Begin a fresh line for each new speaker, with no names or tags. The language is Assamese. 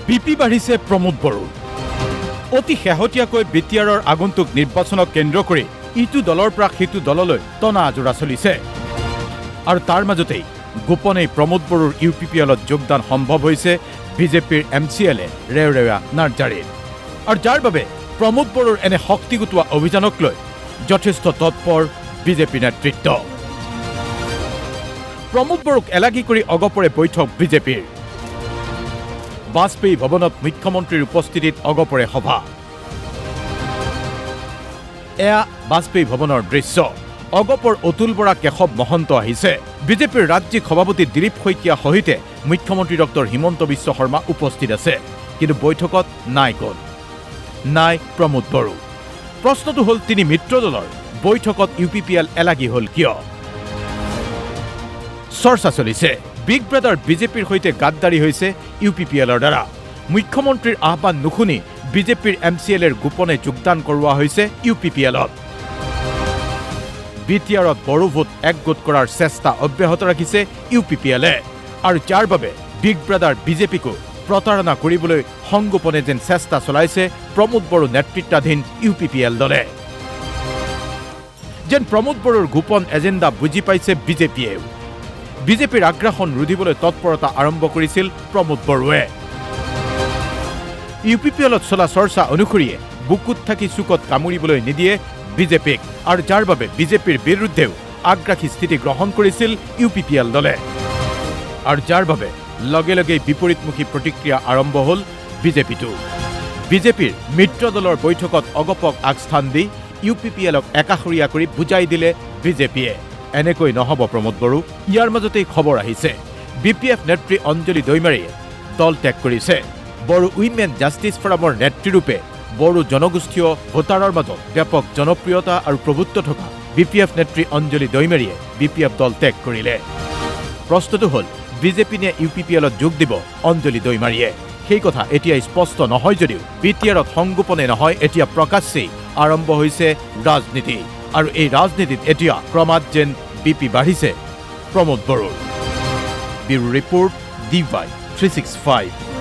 বিপি বাঢ়িছে প্ৰমোদ বড়োৰ অতি শেহতীয়াকৈ বিটিআৰৰ আগন্তুক নিৰ্বাচনক কেন্দ্ৰ কৰি ইটো দলৰ পৰা সিটো দললৈ টনা আজোৰা চলিছে আৰু তাৰ মাজতেই গোপনেই প্ৰমোদ বড়োৰ ইউপিপিএলত যোগদান সম্ভৱ হৈছে বিজেপিৰ MCLA ৰেওৰেৱা নাৰ্জাৰীৰ আৰু যাৰ বাবে প্ৰমোদ বড়োৰ এনে শক্তি গোটোৱা অভিযানক লৈ যথেষ্ট তৎপৰ বিজেপি নেতৃত্ব প্ৰমোদ বড়োক এলাগী কৰি অগপৰে বৈঠক বিজেপিৰ বাজপেয়ী ভৱনত মুখ্যমন্ত্ৰীৰ উপস্থিতিত অগপৰে সভা এয়া বাজপেয়ী ভৱনৰ দৃশ্য অগপৰ অতুল বৰা কেশৱ মহন্ত আহিছে বিজেপিৰ ৰাজ্যিক সভাপতি দিলীপ শইকীয়া সহিতে মুখ্যমন্ত্ৰী ডক্টৰ হিমন্ত বিশ্ব শৰ্মা উপস্থিত আছে কিন্তু বৈঠকত নাই কোন নাই প্ৰমোদ বড়ো প্ৰশ্নটো হ'ল তিনি মিত্ৰ দলৰ বৈঠকত ইউপিপিএল এলাগী হ'ল কিয় চৰ্চা চলিছে বিগ ব্ৰাদাৰ বিজেপিৰ সৈতে গাদ্দাৰী হৈছে ইউপিপিএলৰ দ্বাৰা মুখ্যমন্ত্ৰীৰ আহ্বান নুশুনি বিজেপিৰ MCLAৰ গোপনে যোগদান কৰোৱা হৈছে ইউপিপিএলত বিটিআৰত বড়ো ভোট একগোট কৰাৰ চেষ্টা অব্যাহত ৰাখিছে ইউপিপিএলে আৰু যাৰ বাবে বিগ ব্ৰাদাৰ বিজেপিকো প্ৰতাৰণা কৰিবলৈ সংগোপনে যেন চেষ্টা চলাইছে প্ৰমোদ বড়ো নেতৃত্বাধীন ইউপিপিএল দলে যেন প্ৰমোদ বড়োৰ গোপন এজেণ্ডা বুজি পাইছে বিজেপিয়েও বিজেপিৰ আগ্ৰাসন ৰুধিবলৈ তৎপৰতা আৰম্ভ কৰিছিল প্ৰমোদ বড়োৱে ইউপিপিএলত চলা চৰ্চা অনুসৰিয়ে বুকুত থাকি চুকত কামুৰিবলৈ নিদিয়ে বিজেপিক আৰু যাৰ বাবে বিজেপিৰ বিৰুদ্ধেও আগ্ৰাসী স্থিতি গ্ৰহণ কৰিছিল ইউপিপিএল দলে আৰু যাৰ বাবে লগে লগেই বিপৰীতমুখী প্ৰতিক্ৰিয়া আৰম্ভ হ'ল বিজেপিটো বিজেপিৰ মিত্ৰ দলৰ বৈঠকত অগপক আগস্থান দি ইউপিপিএলক একাষৰীয়া কৰি বুজাই দিলে বিজেপিয়ে এনেকৈ নহ'ব প্ৰমোদ বড়ো ইয়াৰ মাজতেই খবৰ আহিছে BPF নেত্ৰী অঞ্জলি দৈমাৰীয়ে দল ত্যাগ কৰিছে বড়ো উইমেন জাষ্টিছ ফৰামৰ নেতৃৰূপে বড়ো জনগোষ্ঠীয় ভোটাৰৰ মাজত ব্যাপক জনপ্ৰিয়তা আৰু প্ৰভুত্ব থকা BPF নেত্ৰী অঞ্জলি দৈমাৰীয়ে BPF দল ত্যাগ কৰিলে প্ৰশ্নটো হ'ল বিজেপি নে ইউপিপিএলত যোগ দিব অঞ্জলি দৈমাৰীয়ে সেই কথা এতিয়া স্পষ্ট নহয় যদিও বিটিআৰত সংগোপনে নহয় এতিয়া প্ৰকাশ্যেই আৰম্ভ হৈছে ৰাজনীতি আৰু এই ৰাজনীতিত এতিয়া ক্ৰমাৎ যেন বিপি বাঢ়িছে প্ৰমোদ বড়োৰ ব্যুৰো ৰিপৰ্ট DY 365